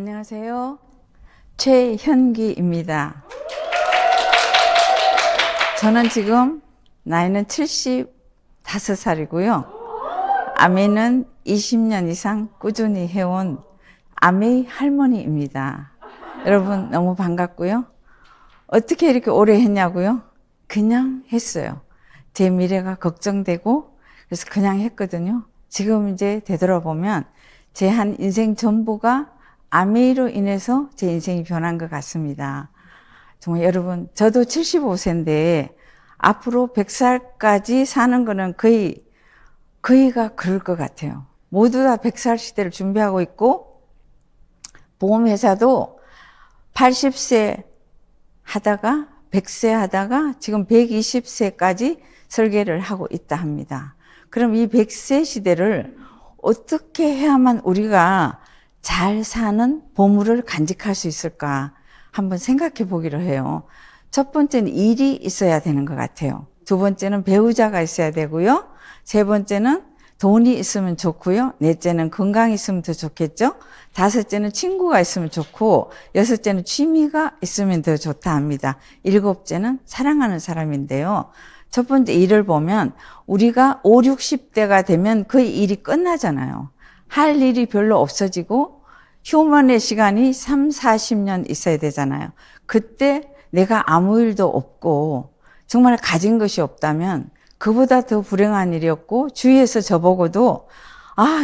안녕하세요. 최현기입니다. 저는 지금 나이는 75살이고요. 아메는 20년 이상 꾸준히 해온 아메 할머니입니다. 여러분 너무 반갑고요. 어떻게 이렇게 오래 했냐고요? 그냥 했어요. 제 미래가 걱정되고 그래서 그냥 했거든요. 지금 이제 되돌아보면 제 한 인생 전부가 아메로 인해서 제 인생이 변한 것 같습니다. 정말 여러분, 저도 75세인데 앞으로 100살까지 사는 거는 거의가 그럴 것 같아요. 모두 다 100살 시대를 준비하고 있고, 보험회사도 80세 하다가 100세 하다가 지금 120세까지 설계를 하고 있다 합니다. 그럼 이 100세 시대를 어떻게 해야만 우리가 잘 사는 보물을 간직할 수 있을까 한번 생각해 보기로 해요. 첫 번째는 일이 있어야 되는 것 같아요. 두 번째는 배우자가 있어야 되고요. 세 번째는 돈이 있으면 좋고요. 넷째는 건강이 있으면 더 좋겠죠. 다섯째는 친구가 있으면 좋고, 여섯째는 취미가 있으면 더 좋다 합니다. 일곱째는 사랑하는 사람인데요. 첫 번째 일을 보면 우리가 5, 60대가 되면 거의 일이 끝나잖아요. 할 일이 별로 없어지고 휴먼의 시간이 3, 40년 있어야 되잖아요. 그때 내가 아무 일도 없고 정말 가진 것이 없다면 그보다 더 불행한 일이었고, 주위에서 저보고도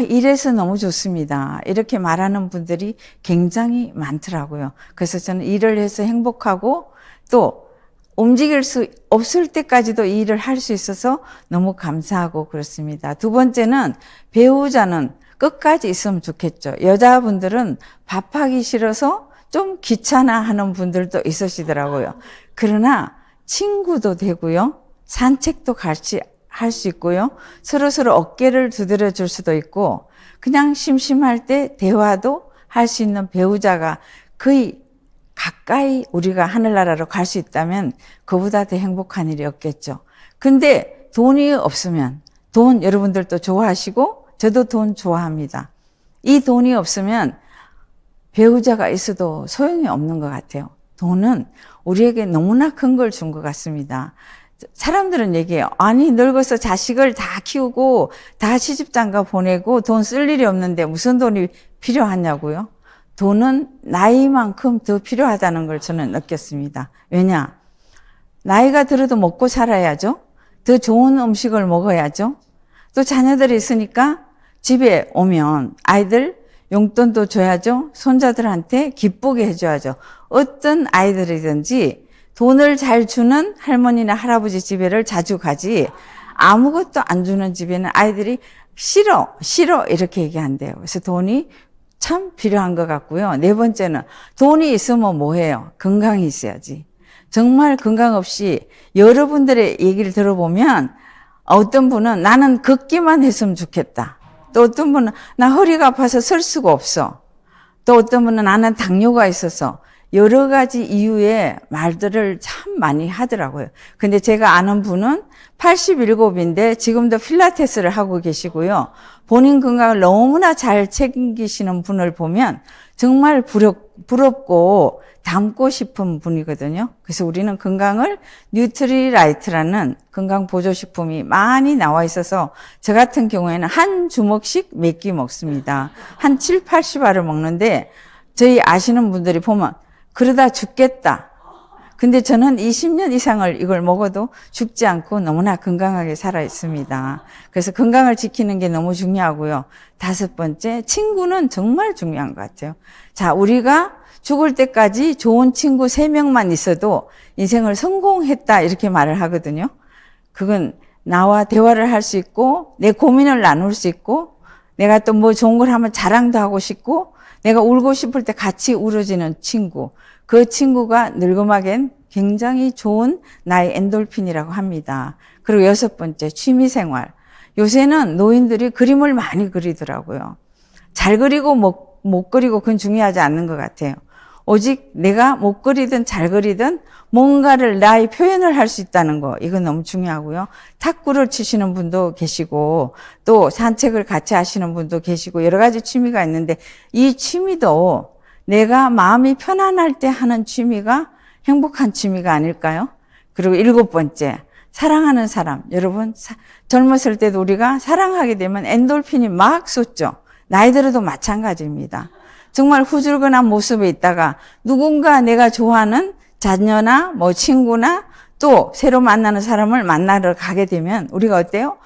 이래서 너무 좋습니다, 이렇게 말하는 분들이 굉장히 많더라고요. 그래서 저는 일을 해서 행복하고 또 움직일 수 없을 때까지도 이 일을 할 수 있어서 너무 감사하고 그렇습니다. 두 번째는 배우자는 끝까지 있으면 좋겠죠. 여자분들은 밥하기 싫어서 좀 귀찮아하는 분들도 있으시더라고요. 그러나 친구도 되고요, 산책도 같이 할 수 있고요, 서로서로 어깨를 두드려 줄 수도 있고, 그냥 심심할 때 대화도 할 수 있는 배우자가 거의 가까이 우리가 하늘나라로 갈 수 있다면 그보다 더 행복한 일이 없겠죠. 근데 돈이 없으면, 돈 여러분들도 좋아하시고 저도 돈 좋아합니다. 이 돈이 없으면 배우자가 있어도 소용이 없는 것 같아요. 돈은 우리에게 너무나 큰 걸 준 것 같습니다. 사람들은 얘기해요. 아니, 늙어서 자식을 다 키우고 다 시집장가 보내고 돈 쓸 일이 없는데 무슨 돈이 필요하냐고요? 돈은 나이만큼 더 필요하다는 걸 저는 느꼈습니다. 왜냐? 나이가 들어도 먹고 살아야죠. 더 좋은 음식을 먹어야죠. 또 자녀들이 있으니까 집에 오면 아이들 용돈도 줘야죠. 손자들한테 기쁘게 해줘야죠. 어떤 아이들이든지 돈을 잘 주는 할머니나 할아버지 집에를 자주 가지, 아무것도 안 주는 집에는 아이들이 싫어 이렇게 얘기한대요. 그래서 돈이 참 필요한 것 같고요. 네 번째는 돈이 있으면 뭐해요? 건강이 있어야지. 정말 건강 없이, 여러분들의 얘기를 들어보면 어떤 분은 나는 걷기만 했으면 좋겠다. 또 어떤 분은 나 허리가 아파서 설 수가 없어. 또 어떤 분은 나는 당뇨가 있어서, 여러 가지 이유의 말들을 참 많이 하더라고요. 근데 제가 아는 분은 87인데 지금도 필라테스를 하고 계시고요. 본인 건강을 너무나 잘 챙기시는 분을 보면 정말 부럽고 닮고 싶은 분이거든요. 그래서 우리는 건강을 뉴트리라이트라는 건강 보조식품이 많이 나와 있어서 저 같은 경우에는 한 주먹씩 몇 끼 먹습니다. 한 7, 80알을 먹는데 저희 아시는 분들이 보면 그러다 죽겠다. 근데 저는 20년 이상을 이걸 먹어도 죽지 않고 너무나 건강하게 살아 있습니다. 그래서 건강을 지키는 게 너무 중요하고요. 다섯 번째, 친구는 정말 중요한 것 같아요. 자, 우리가 죽을 때까지 좋은 친구 3명만 있어도 인생을 성공했다, 이렇게 말을 하거든요. 그건 나와 대화를 할 수 있고, 내 고민을 나눌 수 있고, 내가 또 뭐 좋은 걸 하면 자랑도 하고 싶고, 내가 울고 싶을 때 같이 울어주는 친구. 그 친구가 늙음하기엔 굉장히 좋은 나의 엔돌핀이라고 합니다. 그리고 여섯 번째, 취미생활. 요새는 노인들이 그림을 많이 그리더라고요. 잘 그리고 못 그리고 그건 중요하지 않는 것 같아요. 오직 내가 못 그리든 잘 그리든 뭔가를 나의 표현을 할 수 있다는 거, 이건 너무 중요하고요. 탁구를 치시는 분도 계시고 또 산책을 같이 하시는 분도 계시고 여러 가지 취미가 있는데 이 취미도 내가 마음이 편안할 때 하는 취미가 행복한 취미가 아닐까요? 그리고 7번째, 사랑하는 사람. 여러분, 젊었을 때도 우리가 사랑하게 되면 엔돌핀이 막 솟죠. 나이 들어도 마찬가지입니다. 정말 후줄근한 모습에 있다가 누군가 내가 좋아하는 자녀나 뭐 친구나 또 새로 만나는 사람을 만나러 가게 되면 우리가 어때요?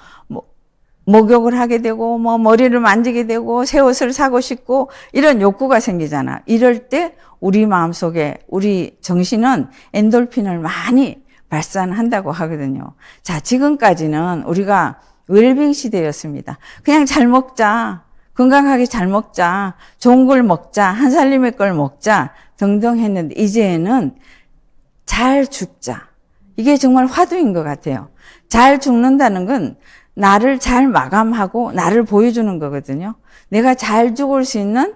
목욕을 하게 되고 뭐 머리를 만지게 되고 새 옷을 사고 싶고 이런 욕구가 생기잖아. 이럴 때 우리 마음속에 우리 정신은 엔돌핀을 많이 발산한다고 하거든요. 자, 지금까지는 우리가 웰빙 시대였습니다. 그냥 잘 먹자, 건강하게 잘 먹자, 좋은 걸 먹자, 한 살림의 걸 먹자 등등 했는데 이제는 잘 죽자. 이게 정말 화두인 것 같아요. 잘 죽는다는 건 나를 잘 마감하고 나를 보여주는 거거든요. 내가 잘 죽을 수 있는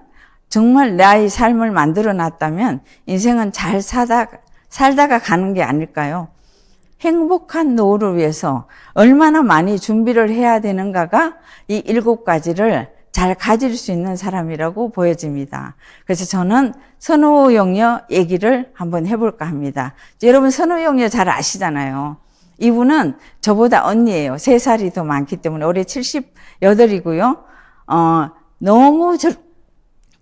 정말 나의 삶을 만들어 놨다면 인생은 잘 살다가 가는 게 아닐까요? 행복한 노후를 위해서 얼마나 많이 준비를 해야 되는가가 이 7가지를 잘 가질 수 있는 사람이라고 보여집니다. 그래서 저는 선우용녀 얘기를 한번 해볼까 합니다. 여러분 선우용녀 잘 아시잖아요. 이분은 저보다 언니예요. 3살이 더 많기 때문에 올해 78이고요. 너무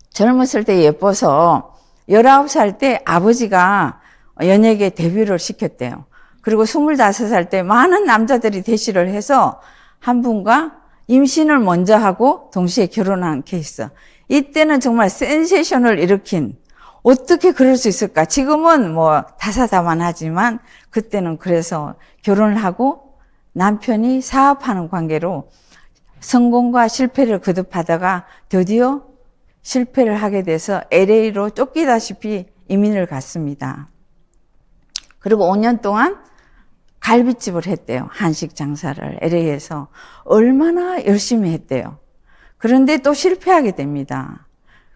젊었을 때 예뻐서 19살 때 아버지가 연예계 데뷔를 시켰대요. 그리고 25살 때 많은 남자들이 대시를 해서 한 분과 임신을 먼저 하고 동시에 결혼한 케이스. 이때는 정말 센세이션을 일으킨 어떻게 그럴 수 있을까? 지금은 뭐 다사다난하지만 그때는 그래서 결혼을 하고 남편이 사업하는 관계로 성공과 실패를 거듭하다가 드디어 실패를 하게 돼서 LA로 쫓기다시피 이민을 갔습니다. 그리고 5년 동안 갈비집을 했대요. 한식 장사를 LA에서. 얼마나 열심히 했대요. 그런데 또 실패하게 됩니다.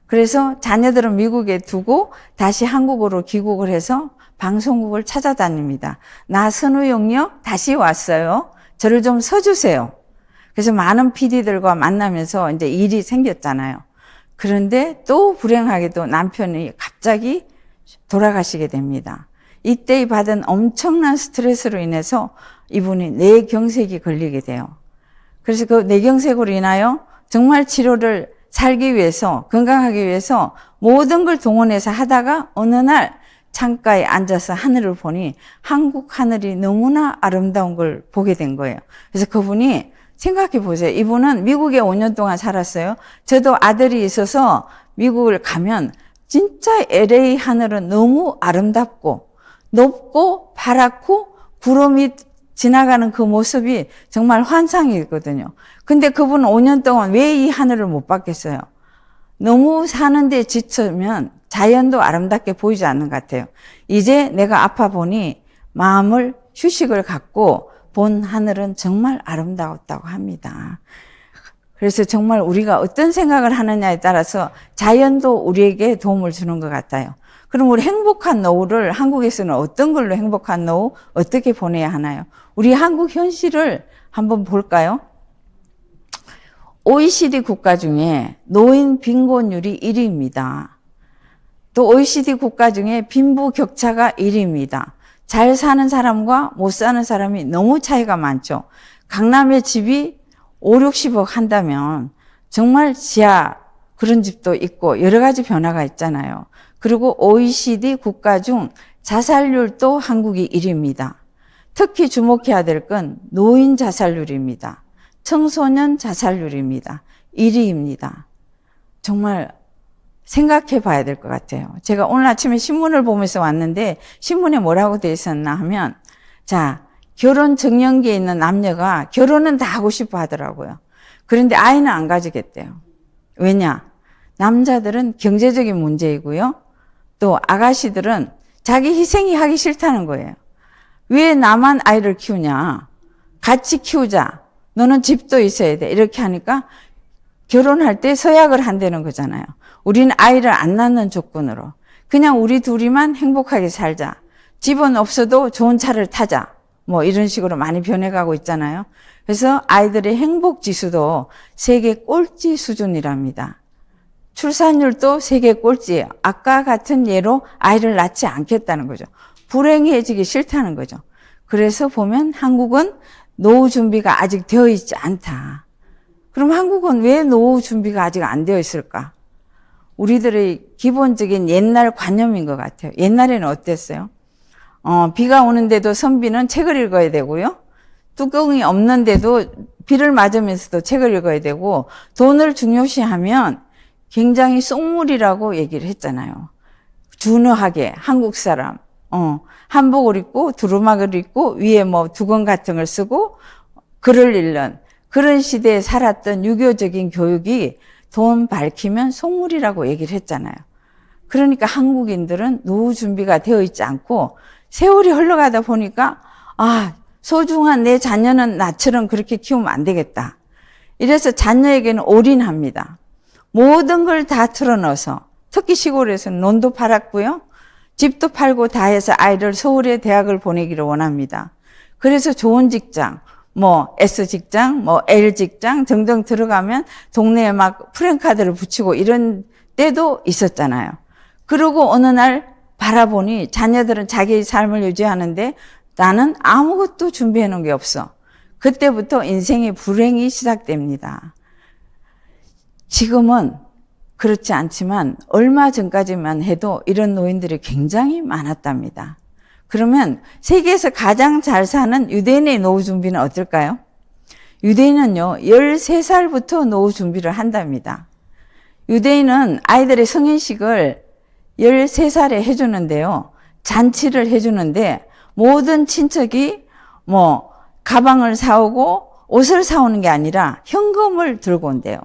그래서 자녀들은 미국에 두고 다시 한국으로 귀국을 해서 방송국을 찾아다닙니다. 나 선우용녀 다시 왔어요. 저를 좀 서주세요. 그래서 많은 PD들과 만나면서 이제 일이 생겼잖아요. 그런데 또 불행하게도 남편이 갑자기 돌아가시게 됩니다. 이때 받은 엄청난 스트레스로 인해서 이분이 뇌경색이 걸리게 돼요. 그래서 그 뇌경색으로 인하여 정말 치료를 살기 위해서, 건강하기 위해서 모든 걸 동원해서 하다가 어느 날 창가에 앉아서 하늘을 보니 한국 하늘이 너무나 아름다운 걸 보게 된 거예요. 그래서 그분이 생각해 보세요. 이분은 미국에 5년 동안 살았어요. 저도 아들이 있어서 미국을 가면 진짜 LA 하늘은 너무 아름답고 높고 파랗고 구름이 지나가는 그 모습이 정말 환상이거든요. 근데 그분은 5년 동안 왜 이 하늘을 못 봤겠어요? 너무 사는데 지치면 자연도 아름답게 보이지 않는 것 같아요. 이제 내가 아파 보니 마음을 휴식을 갖고 본 하늘은 정말 아름다웠다고 합니다. 그래서 정말 우리가 어떤 생각을 하느냐에 따라서 자연도 우리에게 도움을 주는 것 같아요. 그럼 우리 행복한 노후를 한국에서는 어떤 걸로 행복한 노후 어떻게 보내야 하나요? 우리 한국 현실을 한번 볼까요? OECD 국가 중에 노인 빈곤율이 1위입니다. 또 OECD 국가 중에 빈부 격차가 1위입니다. 잘 사는 사람과 못 사는 사람이 너무 차이가 많죠. 강남에 집이 5, 60억 한다면 정말 지하 그런 집도 있고 여러 가지 변화가 있잖아요. 그리고 OECD 국가 중 자살률도 한국이 1위입니다. 특히 주목해야 될 건 노인 자살률입니다. 청소년 자살률입니다. 1위입니다. 정말 생각해 봐야 될 것 같아요. 제가 오늘 아침에 신문을 보면서 왔는데 신문에 뭐라고 돼 있었나 하면 자, 결혼 정년기에 있는 남녀가 결혼은 다 하고 싶어 하더라고요. 그런데 아이는 안 가지겠대요. 왜냐? 남자들은 경제적인 문제이고요. 또 아가씨들은 자기 희생이 하기 싫다는 거예요. 왜 나만 아이를 키우냐? 같이 키우자. 너는 집도 있어야 돼. 이렇게 하니까 결혼할 때 서약을 한다는 거잖아요. 우리는 아이를 안 낳는 조건으로. 그냥 우리 둘이만 행복하게 살자. 집은 없어도 좋은 차를 타자. 뭐 이런 식으로 많이 변해가고 있잖아요. 그래서 아이들의 행복 지수도 세계 꼴찌 수준이랍니다. 출산율도 세계 꼴찌예요. 아까 같은 예로 아이를 낳지 않겠다는 거죠. 불행해지기 싫다는 거죠. 그래서 보면 한국은 노후 준비가 아직 되어 있지 않다. 그럼 한국은 왜 노후 준비가 아직 안 되어 있을까? 우리들의 기본적인 옛날 관념인 것 같아요. 옛날에는 어땠어요? 비가 오는데도 선비는 책을 읽어야 되고요. 뚜껑이 없는데도 비를 맞으면서도 책을 읽어야 되고, 돈을 중요시하면 굉장히 쏙물이라고 얘기를 했잖아요. 준우하게 한국 사람, 한복을 입고 두루마기를 입고 위에 뭐 두건 같은 걸 쓰고 글을 읽는 그런 시대에 살았던 유교적인 교육이 돈 밝히면 속물이라고 얘기를 했잖아요. 그러니까 한국인들은 노후 준비가 되어 있지 않고 세월이 흘러가다 보니까 소중한 내 자녀는 나처럼 그렇게 키우면 안 되겠다. 이래서 자녀에게는 올인합니다. 모든 걸 다 틀어넣어서, 특히 시골에서는 논도 팔았고요. 집도 팔고 다 해서 아이를 서울의 대학을 보내기를 원합니다. 그래서 좋은 직장, 뭐 S 직장, 뭐 L 직장 등등 들어가면 동네에 막 프랜카드를 붙이고 이런 때도 있었잖아요. 그리고 어느 날 바라보니 자녀들은 자기의 삶을 유지하는데 나는 아무것도 준비해 놓은 게 없어. 그때부터 인생의 불행이 시작됩니다. 지금은 그렇지 않지만 얼마 전까지만 해도 이런 노인들이 굉장히 많았답니다. 그러면 세계에서 가장 잘 사는 유대인의 노후 준비는 어떨까요? 유대인은요, 13살부터 노후 준비를 한답니다. 유대인은 아이들의 성인식을 13살에 해주는데요, 잔치를 해주는데 모든 친척이 뭐 가방을 사오고 옷을 사오는 게 아니라 현금을 들고 온대요.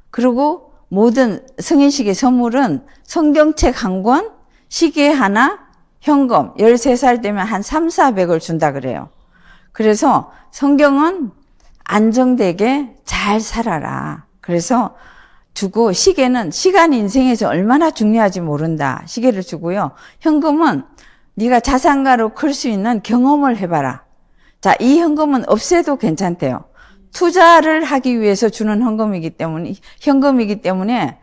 그리고 모든 성인식의 선물은 성경책 한 권, 시계 하나, 현금 13살 되면 한 300~400을 준다 그래요. 그래서 성경은 안정되게 잘 살아라. 그래서 주고, 시계는 시간이 인생에서 얼마나 중요한지 모른다. 시계를 주고요. 현금은 네가 자산가로 클 수 있는 경험을 해봐라. 자, 이 현금은 없애도 괜찮대요. 투자를 하기 위해서 주는 현금이기 때문에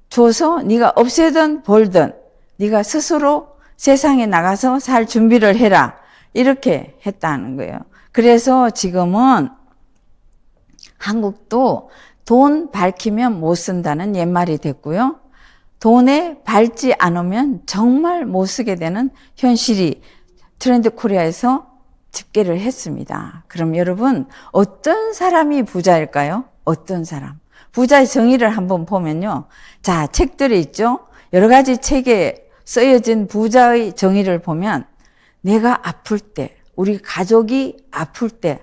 줘서 네가 없애든 벌든 네가 스스로 세상에 나가서 살 준비를 해라. 이렇게 했다는 거예요. 그래서 지금은 한국도 돈 밝히면 못 쓴다는 옛말이 됐고요. 돈에 밝지 않으면 정말 못 쓰게 되는 현실이 트렌드 코리아에서 집계를 했습니다. 그럼 여러분, 어떤 사람이 부자일까요? 어떤 사람? 부자의 정의를 한번 보면요. 자, 책들이 있죠? 여러 가지 책에 쓰여진 부자의 정의를 보면 내가 아플 때, 우리 가족이 아플 때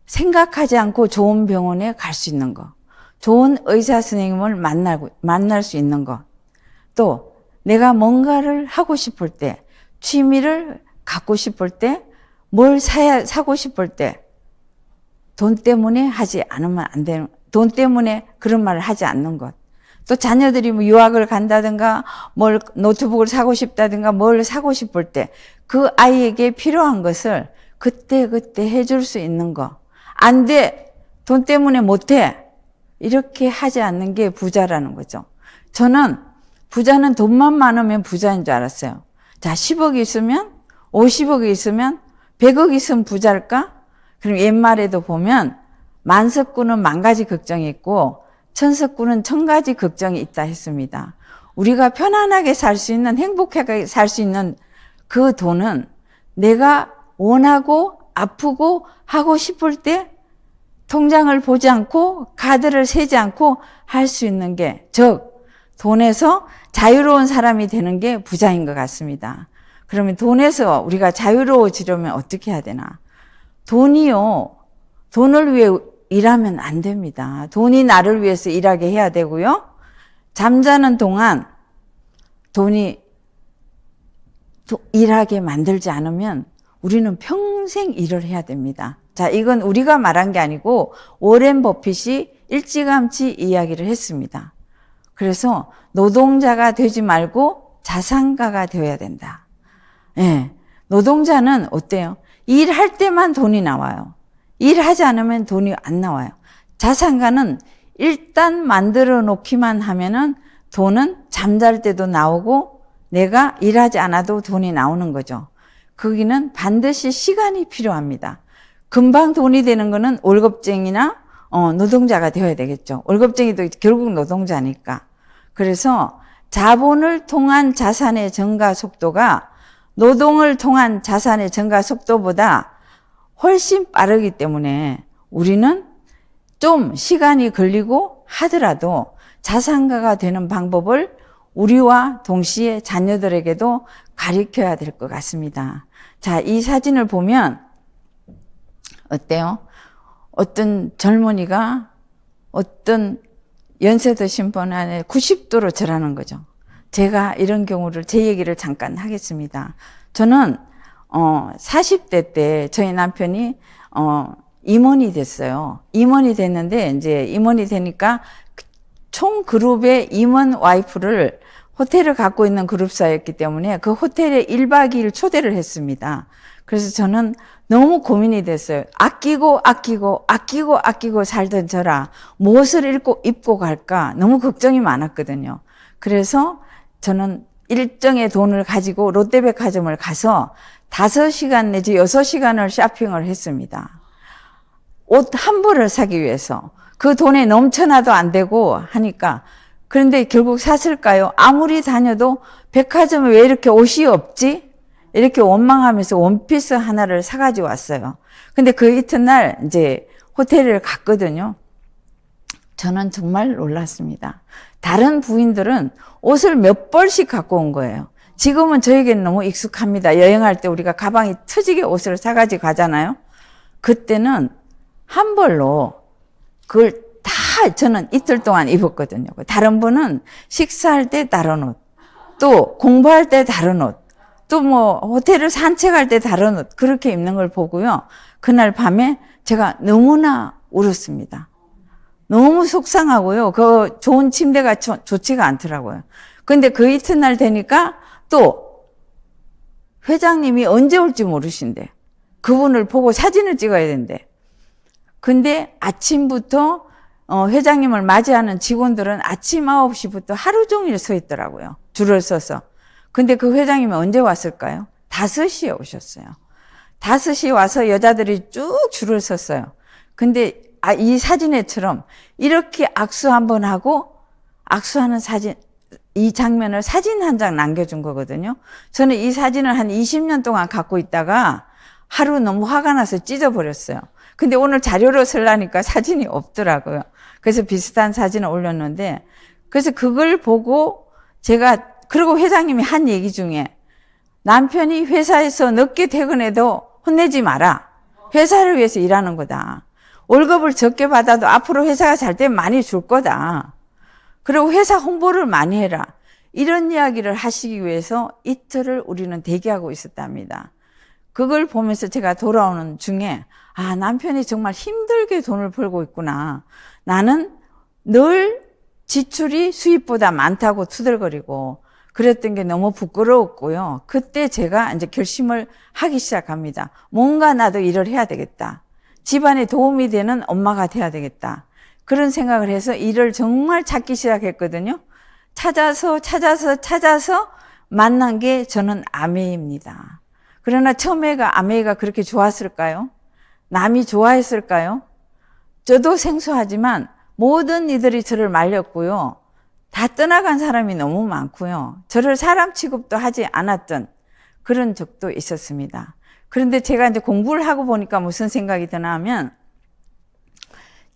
생각하지 않고 좋은 병원에 갈 수 있는 것, 좋은 의사 선생님을 만날 수 있는 것, 또 내가 뭔가를 하고 싶을 때, 취미를 갖고 싶을 때, 뭘 사고 싶을 때 돈 때문에 하지 않으면 안 되는, 돈 때문에 그런 말을 하지 않는 것. 또 자녀들이 뭐 유학을 간다든가 뭘 노트북을 사고 싶다든가 뭘 사고 싶을 때 그 아이에게 필요한 것을 그때 해줄 수 있는 거. 안 돼. 돈 때문에 못 해. 이렇게 하지 않는 게 부자라는 거죠. 저는 부자는 돈만 많으면 부자인 줄 알았어요. 자, 10억이 있으면, 50억이 있으면, 100억 있으면 부자일까? 그럼 옛말에도 보면 만석구는 만 가지 걱정이 있고 천석구는 천 가지 걱정이 있다 했습니다. 우리가 편안하게 살 수 있는, 행복하게 살 수 있는 그 돈은 내가 원하고 아프고 하고 싶을 때 통장을 보지 않고 카드를 세지 않고 할 수 있는 게, 즉 돈에서 자유로운 사람이 되는 게 부자인 것 같습니다. 그러면 돈에서 우리가 자유로워지려면 어떻게 해야 되나? 돈이요, 돈을 위해 일하면 안 됩니다. 돈이 나를 위해서 일하게 해야 되고요. 잠자는 동안 돈이 일하게 만들지 않으면 우리는 평생 일을 해야 됩니다. 자, 이건 우리가 말한 게 아니고 워렌 버핏이 일찌감치 이야기를 했습니다. 그래서 노동자가 되지 말고 자산가가 되어야 된다. 예, 노동자는 어때요? 일할 때만 돈이 나와요. 일하지 않으면 돈이 안 나와요. 자산가는 일단 만들어 놓기만 하면은 돈은 잠잘 때도 나오고 내가 일하지 않아도 돈이 나오는 거죠. 거기는 반드시 시간이 필요합니다. 금방 돈이 되는 거는 월급쟁이나 노동자가 되어야 되겠죠. 월급쟁이도 결국 노동자니까. 그래서 자본을 통한 자산의 증가 속도가 노동을 통한 자산의 증가 속도보다 훨씬 빠르기 때문에 우리는 좀 시간이 걸리고 하더라도 자산가가 되는 방법을 우리와 동시에 자녀들에게도 가르쳐야 될 것 같습니다. 자, 이 사진을 보면 어때요? 어떤 젊은이가 어떤 연세 드신 분 안에 90도로 절하는 거죠. 제가 이런 경우를, 제 얘기를 잠깐 하겠습니다. 저는 40대 때 저희 남편이 임원이 됐어요. 임원이 됐는데 이제 임원이 되니까 총 그룹의 임원 와이프를 호텔을 갖고 있는 그룹사였기 때문에 그 호텔에 1박 2일 초대를 했습니다. 그래서 저는 너무 고민이 됐어요. 아끼고 살던 저라 무엇을 입고 갈까 너무 걱정이 많았거든요. 그래서 저는 일정의 돈을 가지고 롯데백화점을 가서 5시간 내지 6시간을 쇼핑을 했습니다. 옷 한 벌을 사기 위해서. 그 돈에 넘쳐나도 안 되고 하니까. 그런데 결국 샀을까요? 아무리 다녀도 백화점에 왜 이렇게 옷이 없지? 이렇게 원망하면서 원피스 하나를 사가지고 왔어요. 근데 그 이튿날 이제 호텔을 갔거든요. 저는 정말 놀랐습니다. 다른 부인들은 옷을 몇 벌씩 갖고 온 거예요. 지금은 저에게는 너무 익숙합니다. 여행할 때 우리가 가방이 터지게 옷을 사가지고 가잖아요. 그때는 한 벌로 그걸 다 저는 이틀 동안 입었거든요. 다른 분은 식사할 때 다른 옷, 또 공부할 때 다른 옷, 또 뭐 호텔을 산책할 때 다른 옷, 그렇게 입는 걸 보고요. 그날 밤에 제가 너무나 울었습니다. 너무 속상하고요. 그 좋은 침대가 좋지가 않더라고요. 근데 그 이튿날 되니까 또 회장님이 언제 올지 모르신대. 그분을 보고 사진을 찍어야 된대. 근데 아침부터 회장님을 맞이하는 직원들은 아침 9시부터 하루 종일 서 있더라고요. 줄을 서서. 근데 그 회장님이 언제 왔을까요? 5시에 오셨어요. 5시에 와서 여자들이 쭉 줄을 섰어요. 근데 이 사진에처럼 이렇게 악수 한번 하고 악수하는 사진, 이 장면을 사진 한 장 남겨준 거거든요. 저는 이 사진을 한 20년 동안 갖고 있다가 하루 너무 화가 나서 찢어버렸어요. 근데 오늘 자료로 쓰려니까 사진이 없더라고요. 그래서 비슷한 사진을 올렸는데, 그래서 그걸 보고 제가, 그리고 회장님이 한 얘기 중에 남편이 회사에서 늦게 퇴근해도 혼내지 마라. 회사를 위해서 일하는 거다. 월급을 적게 받아도 앞으로 회사가 잘 되면 많이 줄 거다. 그리고 회사 홍보를 많이 해라. 이런 이야기를 하시기 위해서 이틀을 우리는 대기하고 있었답니다. 그걸 보면서 제가 돌아오는 중에 남편이 정말 힘들게 돈을 벌고 있구나. 나는 늘 지출이 수입보다 많다고 투덜거리고 그랬던 게 너무 부끄러웠고요. 그때 제가 이제 결심을 하기 시작합니다. 뭔가 나도 일을 해야 되겠다. 집안에 도움이 되는 엄마가 돼야 되겠다. 그런 생각을 해서 일을 정말 찾기 시작했거든요. 찾아서 만난 게 저는 아메이입니다. 그러나 처음에가 아메이가 그렇게 좋았을까요? 남이 좋아했을까요? 저도 생소하지만 모든 이들이 저를 말렸고요. 다 떠나간 사람이 너무 많고요. 저를 사람 취급도 하지 않았던 그런 적도 있었습니다. 그런데 제가 이제 공부를 하고 보니까 무슨 생각이 드나 하면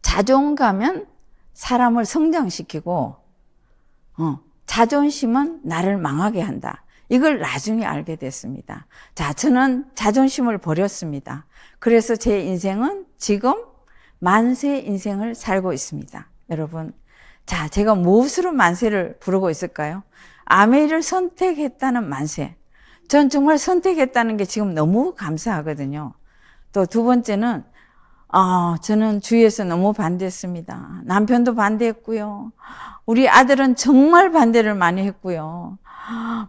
자존감은 사람을 성장시키고 자존심은 나를 망하게 한다. 이걸 나중에 알게 됐습니다. 자, 저는 자존심을 버렸습니다. 그래서 제 인생은 지금 만세 인생을 살고 있습니다. 여러분, 자, 제가 무엇으로 만세를 부르고 있을까요? 아메이를 선택했다는 만세. 전 정말 선택했다는 게 지금 너무 감사하거든요. 또 두 번째는 저는 주위에서 너무 반대했습니다. 남편도 반대했고요. 우리 아들은 정말 반대를 많이 했고요.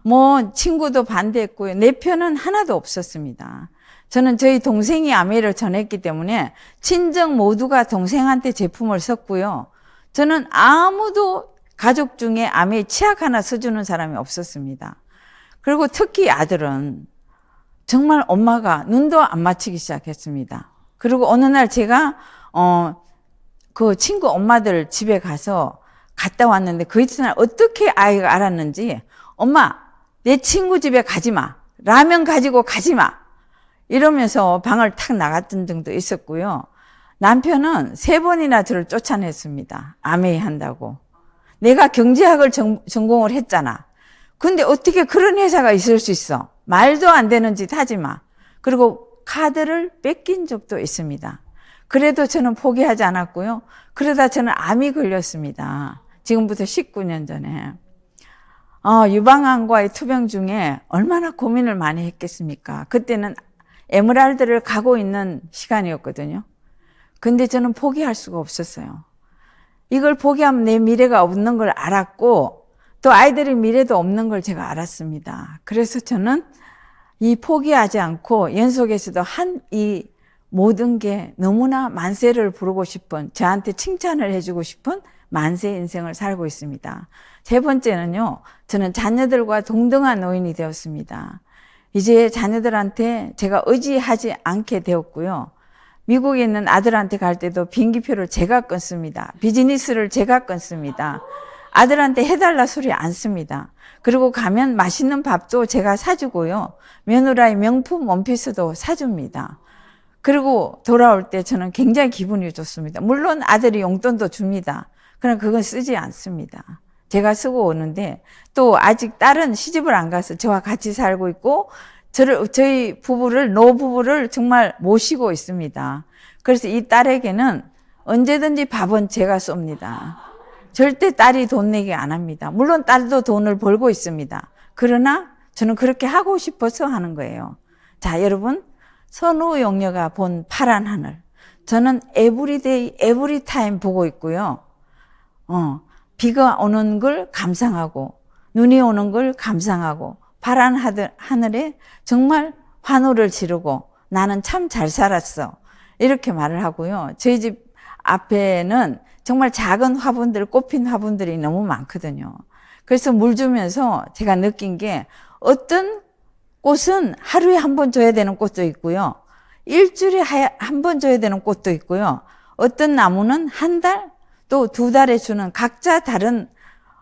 뭐 친구도 반대했고요. 내 편은 하나도 없었습니다. 저는 저희 동생이 아메이를 전했기 때문에 친정 모두가 동생한테 제품을 샀고요. 저는 아무도 가족 중에 암에 치약 하나 써주는 사람이 없었습니다. 그리고 특히 아들은 정말 엄마가 눈도 안 맞추기 시작했습니다. 그리고 어느 날 제가 그 친구 엄마들 집에 가서 갔다 왔는데 그 이튿날 어떻게 아이가 알았는지 엄마 내 친구 집에 가지 마. 라면 가지고 가지 마. 이러면서 방을 탁 나갔던 적도 있었고요. 남편은 3번이나 저를 쫓아냈습니다. 암웨이 한다고. 내가 경제학을 전공을 했잖아. 근데 어떻게 그런 회사가 있을 수 있어? 말도 안 되는 짓 하지 마. 그리고 카드를 뺏긴 적도 있습니다. 그래도 저는 포기하지 않았고요. 그러다 저는 암이 걸렸습니다. 지금부터 19년 전에. 유방암과의 투병 중에 얼마나 고민을 많이 했겠습니까? 그때는 에메랄드를 가고 있는 시간이었거든요. 근데 저는 포기할 수가 없었어요. 이걸 포기하면 내 미래가 없는 걸 알았고 또 아이들의 미래도 없는 걸 제가 알았습니다. 그래서 저는 이 포기하지 않고 연속에서도 이 모든 게 너무나 만세를 부르고 싶은, 저한테 칭찬을 해주고 싶은 만세 인생을 살고 있습니다. 3번째는요, 저는 자녀들과 동등한 노인이 되었습니다. 이제 자녀들한테 제가 의지하지 않게 되었고요. 미국에 있는 아들한테 갈 때도 비행기표를 제가 끊습니다. 비즈니스를 제가 끊습니다. 아들한테 해달라 소리 안 씁니다. 그리고 가면 맛있는 밥도 제가 사주고요. 며느라의 명품 원피스도 사줍니다. 그리고 돌아올 때 저는 굉장히 기분이 좋습니다. 물론 아들이 용돈도 줍니다. 그러나 그건 쓰지 않습니다. 제가 쓰고 오는데 또 아직 딸은 시집을 안 가서 저와 같이 살고 있고 저희 노부부를 정말 모시고 있습니다. 그래서 이 딸에게는 언제든지 밥은 제가 쏩니다. 절대 딸이 돈 내기 안 합니다. 물론 딸도 돈을 벌고 있습니다. 그러나 저는 그렇게 하고 싶어서 하는 거예요. 자, 여러분, 선우용녀가 본 파란 하늘. 저는 에브리데이, 에브리타임 보고 있고요. 비가 오는 걸 감상하고, 눈이 오는 걸 감상하고, 파란 하늘에 정말 환호를 지르고, 나는 참 잘 살았어. 이렇게 말을 하고요. 저희 집 앞에는 정말 작은 화분들, 꽃핀 화분들이 너무 많거든요. 그래서 물 주면서 제가 느낀 게 어떤 꽃은 하루에 한 번 줘야 되는 꽃도 있고요. 일주일에 한 번 줘야 되는 꽃도 있고요. 어떤 나무는 한 달, 또 2달에 주는 각자 다른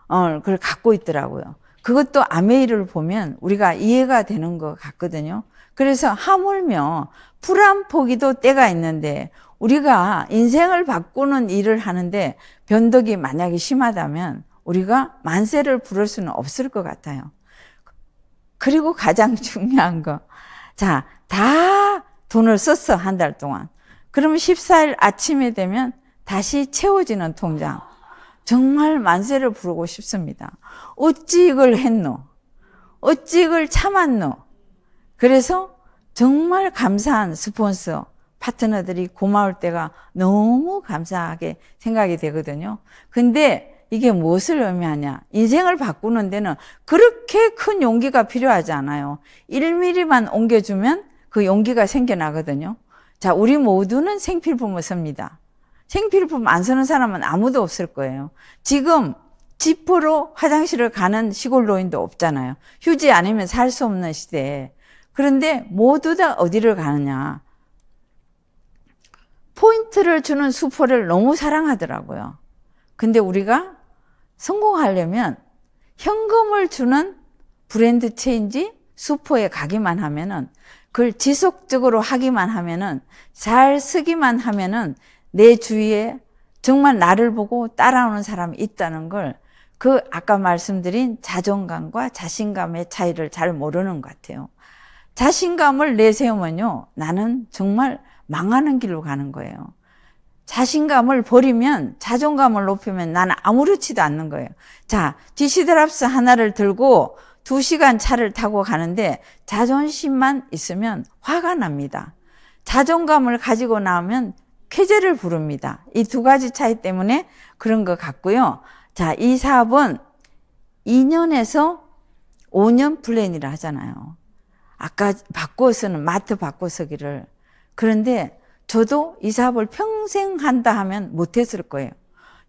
걸 갖고 있더라고요. 그것도 암웨이를 보면 우리가 이해가 되는 것 같거든요. 그래서 하물며 풀 한 포기도 때가 있는데 우리가 인생을 바꾸는 일을 하는데 변덕이 만약에 심하다면 우리가 만세를 부를 수는 없을 것 같아요. 그리고 가장 중요한 거. 자, 다 돈을 썼어, 한 달 동안. 그러면 14일 아침에 되면 다시 채워지는 통장. 정말 만세를 부르고 싶습니다. 어찌 이걸 했노? 어찌 이걸 참았노? 그래서 정말 감사한 스폰서, 파트너들이 고마울 때가 너무 감사하게 생각이 되거든요. 근데 이게 무엇을 의미하냐? 인생을 바꾸는 데는 그렇게 큰 용기가 필요하지 않아요. 1mm만 옮겨주면 그 용기가 생겨나거든요. 자, 우리 모두는 생필품을 씁니다. 생필품 안 쓰는 사람은 아무도 없을 거예요. 지금 지퍼로 화장실을 가는 시골 노인도 없잖아요. 휴지 아니면 살 수 없는 시대에. 그런데 모두 다 어디를 가느냐? 포인트를 주는 수포를 너무 사랑하더라고요. 근데 우리가 성공하려면 현금을 주는 브랜드 체인지 수포에 가기만 하면은, 그걸 지속적으로 하기만 하면은, 잘 쓰기만 하면은 내 주위에 정말 나를 보고 따라오는 사람이 있다는 걸, 그 아까 말씀드린 자존감과 자신감의 차이를 잘 모르는 것 같아요. 자신감을 내세우면요, 나는 정말 망하는 길로 가는 거예요. 자신감을 버리면, 자존감을 높이면 나는 아무렇지도 않는 거예요. 자, 디시드랍스 하나를 들고 2시간 차를 타고 가는데 자존심만 있으면 화가 납니다. 자존감을 가지고 나오면 쾌재를 부릅니다. 이 2가지 차이 때문에 그런 것 같고요. 자, 이 사업은 2년에서 5년 플랜이라 하잖아요. 아까 바꿔서는 마트 바꿔서기를. 그런데 저도 이 사업을 평생 한다 하면 못했을 거예요.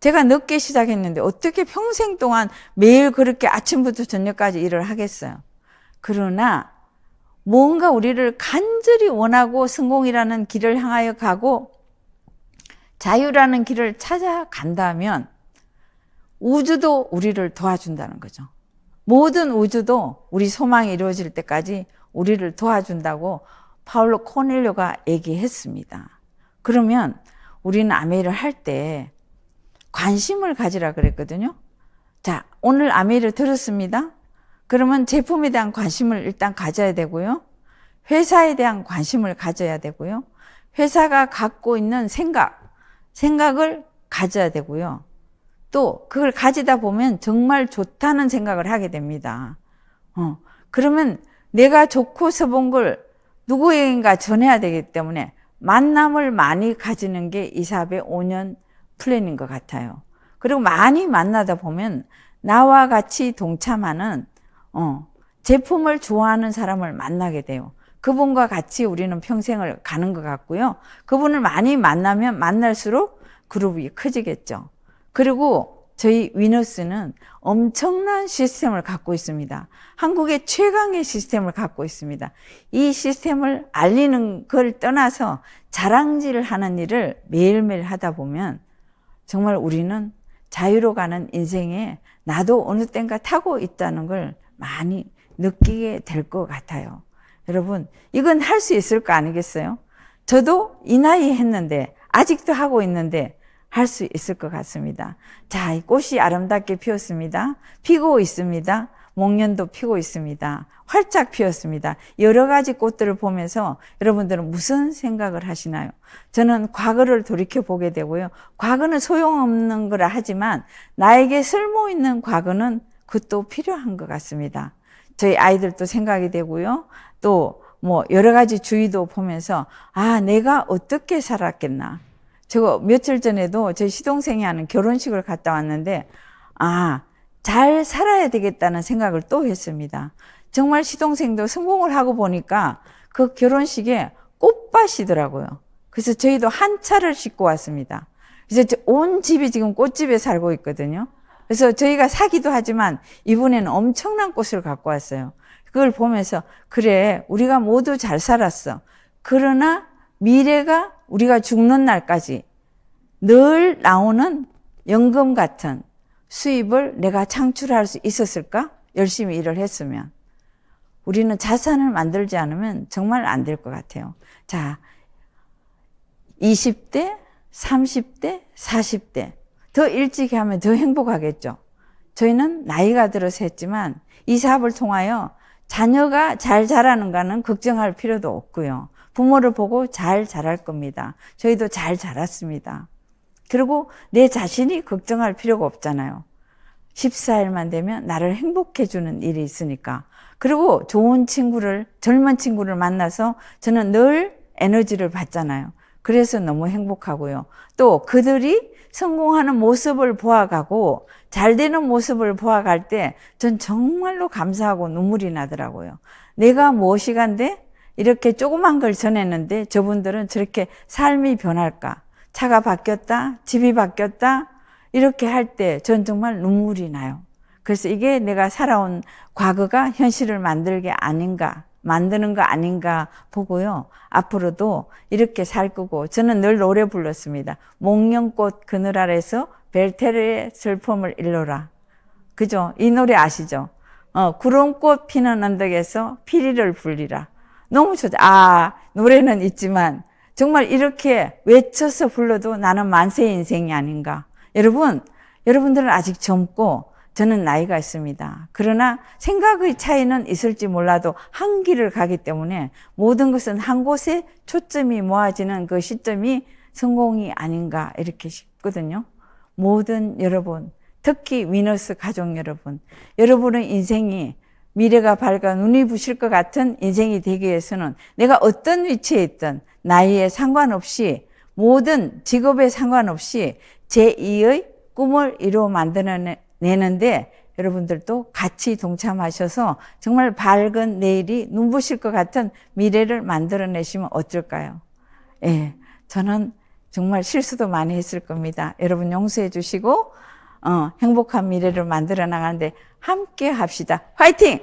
제가 늦게 시작했는데 어떻게 평생 동안 매일 그렇게 아침부터 저녁까지 일을 하겠어요. 그러나 뭔가 우리를 간절히 원하고 성공이라는 길을 향하여 가고 자유라는 길을 찾아간다면 우주도 우리를 도와준다는 거죠. 모든 우주도 우리 소망이 이루어질 때까지 우리를 도와준다고 파울로 코넬료가 얘기했습니다. 그러면 우리는 아메이를 할 때 관심을 가지라 그랬거든요. 자, 오늘 아메이를 들었습니다. 그러면 제품에 대한 관심을 일단 가져야 되고요. 회사에 대한 관심을 가져야 되고요. 회사가 갖고 있는 생각을 가져야 되고요. 또 그걸 가지다 보면 정말 좋다는 생각을 하게 됩니다. 그러면 내가 좋고 서본 걸 누구에겐가 전해야 되기 때문에 만남을 많이 가지는 게 이 사업의 5년 플랜인 것 같아요. 그리고 많이 만나다 보면 나와 같이 동참하는 제품을 좋아하는 사람을 만나게 돼요. 그분과 같이 우리는 평생을 가는 것 같고요. 그분을 많이 만나면 만날수록 그룹이 커지겠죠. 그리고 저희 위너스는 엄청난 시스템을 갖고 있습니다. 한국의 최강의 시스템을 갖고 있습니다. 이 시스템을 알리는 걸 떠나서 자랑질을 하는 일을 매일매일 하다 보면 정말 우리는 자유로 가는 인생에 나도 어느 땐가 타고 있다는 걸 많이 느끼게 될 것 같아요. 여러분, 이건 할 수 있을 거 아니겠어요? 저도 이 나이에 했는데 아직도 하고 있는데 할 수 있을 것 같습니다. 자, 이 꽃이 아름답게 피었습니다. 피고 있습니다. 목련도 피고 있습니다. 활짝 피었습니다. 여러 가지 꽃들을 보면서 여러분들은 무슨 생각을 하시나요? 저는 과거를 돌이켜 보게 되고요. 과거는 소용없는 거라 하지만 나에게 쓸모 있는 과거는 그것도 필요한 것 같습니다. 저희 아이들도 생각이 되고요. 또 뭐 여러 가지 주의도 보면서 내가 어떻게 살았겠나. 저 며칠 전에도 제 시동생이 하는 결혼식을 갔다 왔는데 잘 살아야 되겠다는 생각을 또 했습니다. 정말 시동생도 성공을 하고 보니까 그 결혼식에 꽃밭이더라고요. 그래서 저희도 한 차를 싣고 왔습니다. 그래서 온 집이 지금 꽃집에 살고 있거든요. 그래서 저희가 사기도 하지만 이번에는 엄청난 꽃을 갖고 왔어요. 그걸 보면서 그래, 우리가 모두 잘 살았어. 그러나 미래가 우리가 죽는 날까지 늘 나오는 연금 같은 수입을 내가 창출할 수 있었을까? 열심히 일을 했으면. 우리는 자산을 만들지 않으면 정말 안 될 것 같아요. 자, 20대, 30대, 40대. 더 일찍 하면 더 행복하겠죠. 저희는 나이가 들어서 했지만 이 사업을 통하여 자녀가 잘 자라는가는 걱정할 필요도 없고요. 부모를 보고 잘 자랄 겁니다. 저희도 잘 자랐습니다. 그리고 내 자신이 걱정할 필요가 없잖아요. 14일만 되면 나를 행복해 주는 일이 있으니까. 그리고 좋은 친구를, 젊은 친구를 만나서 저는 늘 에너지를 받잖아요. 그래서 너무 행복하고요. 또 그들이 성공하는 모습을 보아가고 잘 되는 모습을 보아갈 때 전 정말로 감사하고 눈물이 나더라고요. 내가 무엇이간데 이렇게 조그만 걸 전했는데 저분들은 저렇게 삶이 변할까? 차가 바뀌었다, 집이 바뀌었다, 이렇게 할 때 전 정말 눈물이 나요. 그래서 이게 내가 살아온 과거가 현실을 만드는 거 아닌가 보고요. 앞으로도 이렇게 살 거고, 저는 늘 노래 불렀습니다. 목련꽃 그늘 아래서 벨테르의 슬픔을 일러라. 그죠? 이 노래 아시죠? 구름꽃 피는 언덕에서 피리를 불리라. 너무 좋죠. 노래는 있지만 정말 이렇게 외쳐서 불러도 나는 만세의 인생이 아닌가. 여러분들은 아직 젊고 저는 나이가 있습니다. 그러나 생각의 차이는 있을지 몰라도 한 길을 가기 때문에 모든 것은 한 곳에 초점이 모아지는 그 시점이 성공이 아닌가 이렇게 싶거든요. 모든 여러분, 특히 위너스 가족 여러분, 여러분의 인생이 미래가 밝아 눈이 부실 것 같은 인생이 되기 위해서는 내가 어떤 위치에 있든 나이에 상관없이 모든 직업에 상관없이 제2의 꿈을 이루어 만들어내는데 여러분들도 같이 동참하셔서 정말 밝은 내일이 눈부실 것 같은 미래를 만들어내시면 어떨까요? 예, 저는 정말 실수도 많이 했을 겁니다. 여러분 용서해 주시고 행복한 미래를 만들어 나가는데 함께 합시다. 화이팅!